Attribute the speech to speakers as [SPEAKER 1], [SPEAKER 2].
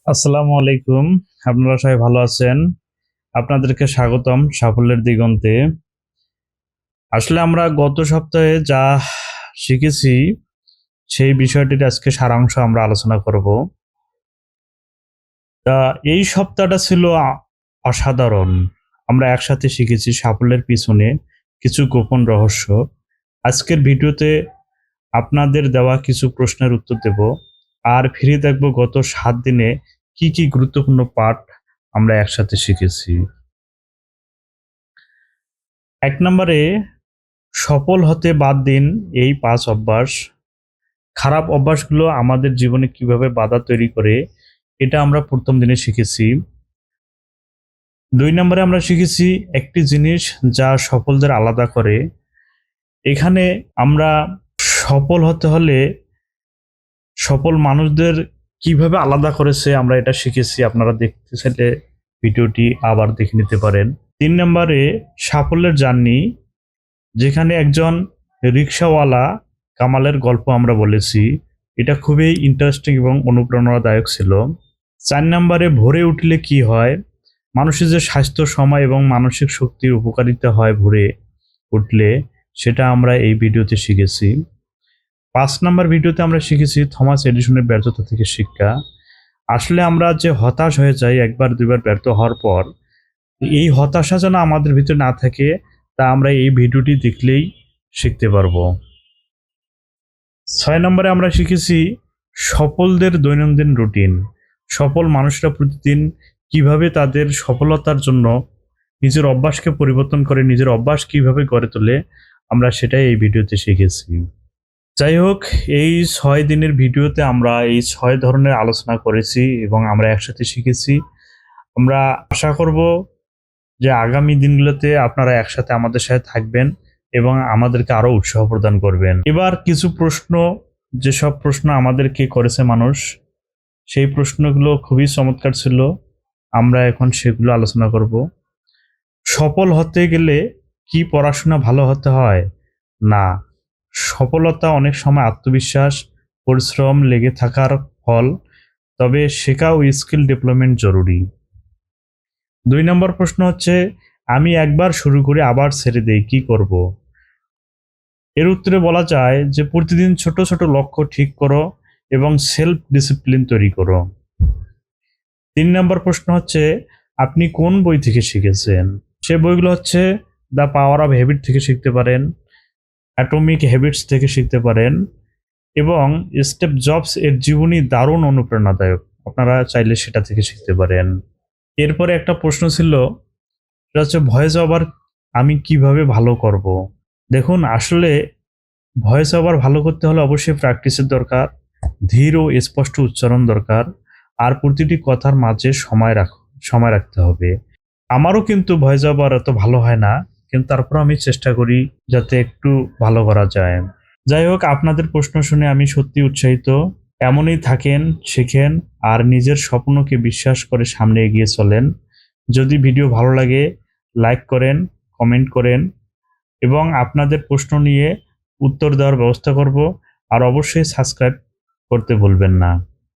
[SPEAKER 1] আসসালামু আলাইকুম। আপনারা সবাই ভালো আছেন? আপনাদেরকে স্বাগতম সাফল্যের দিগন্তে। আসলে আমরা গত সপ্তাহে যা শিখেছি সেই বিষয়টির আজকে সারাংশ আমরা আলোচনা করব। তা এই সপ্তাহটা ছিল অসাধারণ। আমরা একসাথে শিখেছি সাফল্যের পিছনে কিছু গোপন রহস্য। আজকের ভিডিওতে আপনাদের দেওয়া কিছু প্রশ্নের উত্তর দেব। আর ফিরে দেখব গত ৭ দিনে কি গুরুত্বপূর্ণ পাঠ আমরা একসাথে শিখেছি। ১ নম্বরে সফল হতে বাদ দিন এই ৫ অভ্যাস। খারাপ অভ্যাসগুলো আমাদের জীবনে কিভাবে বাধা তৈরি করে এটা আমরা ১ম দিনে শিখেছি। ২ নম্বরে আমরা শিখেছি একটি জিনিস যা সফলদের আলাদা করে। এখানে আমরা সফল হতে হলে সফল মানুষদের কিভাবে আলাদা করেছে আমরা এটা শিখেছি। আপনারা দেখতে চাইলে ভিডিওটি আবার দেখে নিতে পারেন। ৩ নম্বরে সাফল্যের জার্নি, যেখানে একজন রিক্সাওয়ালা কামালের গল্প আমরা বলেছি। এটা খুবই ইন্টারেস্টিং এবং অনুপ্রেরণাদায়ক ছিল। ৪ নম্বরে ভোরে উঠলে কি হয়? মানুষের যে স্বাস্থ্য, সময় এবং মানসিক শক্তির উপকারিতা হয় ভোরে উঠলে, সেটা আমরা এই ভিডিওতে শিখেছি। ৫ নম্বর ভিডিওতে আমরা শিখেছি থমাস এডিসনের ব্যর্থতা থেকে শিক্ষা। আসলে আমরা যে হতাশ হয়ে যাই একবার দুইবার ব্যর্থ হওয়ার পর, এই হতাশা যেন আমাদের ভিতরে না থাকে তা আমরা এই ভিডিওটি দেখলেই শিখতে পারবো। ৬ নম্বরে আমরা শিখেছি সফলদের দৈনন্দিন রুটিন। সফল মানুষরা প্রতিদিন কিভাবে তাদের সফলতার জন্য নিজের অভ্যাসকে পরিবর্তন করে, নিজের অভ্যাস কিভাবে গড়ে তোলে, আমরা সেটাই এই ভিডিওতে শিখেছি। যাই হোক, এই ৬ দিনের ভিডিওতে আমরা এই ৬ ধরনের আলোচনা করেছি এবং আমরা একসাথে শিখেছি। আমরা আশা করব যে আগামী দিনগুলোতে আপনারা একসাথে আমাদের সাথে থাকবেন এবং আমাদেরকে আরো উৎসাহ প্রদান করবেন। এবার কিছু প্রশ্ন, যেসব প্রশ্ন আমাদেরকে করেছে মানুষ, সেই প্রশ্নগুলো খুবই চমৎকার ছিল। আমরা এখন সেগুলো আলোচনা করব। সফল হতে গেলে কি পড়াশোনা ভালো হতে হয়? না, সফলতা অনেক সময় আত্মবিশ্বাস, পরিশ্রম, লেগে থাকার ফল। তবে শেখা ও স্কিল ডেভেলপমেন্ট জরুরি। ২ নম্বর প্রশ্ন হচ্ছে, আমি একবার শুরু করে আবার ছেড়ে দেই, কি করব? এর উত্তরে বলা যায় যে প্রতিদিন ছোট ছোট লক্ষ্য ঠিক করো এবং সেলফ ডিসিপ্লিন তৈরি করো। ৩ নম্বর প্রশ্ন হচ্ছে, আপনি কোন বই থেকে শিখেছেন? সে বইগুলো হচ্ছে দ্য পাওয়ার অফ হ্যাবিট থেকে শিখতে পারেন, অ্যাটমিক হ্যাবিটস থেকে শিখতে পারেন এবং স্টিভ জবস এর জীবনী দারুণ অনুপ্রেরণাদায়ক। আপনারা চাইলে সেটা থেকে শিখতে পারেন। এরপরে একটা প্রশ্ন ছিল, সেটা হচ্ছে ভয়েস ওভার আমি কিভাবে ভালো করব? দেখুন, আসলে ভয়েস ওভার ভালো করতে হলে অবশ্যই প্র্যাকটিসের দরকার, ধীর ও স্পষ্ট উচ্চারণ দরকার, আর প্রতিটি কথার মাঝে সময় রাখতে হবে। আমারও কিন্তু ভয়েস ওভার এত ভালো হয় না, কিন্তু তারপর আমি চেষ্টা করি যাতে একটু ভালো করা যায়। যাই হোক, আপনাদের প্রশ্ন শুনে আমি সত্যি উৎসাহিত। এমনই থাকেন, শেখেন আর নিজের স্বপ্নকে বিশ্বাস করে সামনে এগিয়ে চলেন। যদি ভিডিও ভালো লাগে লাইক করেন, কমেন্ট করেন এবং আপনাদের প্রশ্ন নিয়ে উত্তর দেওয়ার ব্যবস্থা করব। আর অবশ্যই সাবস্ক্রাইব করতে ভুলবেন না।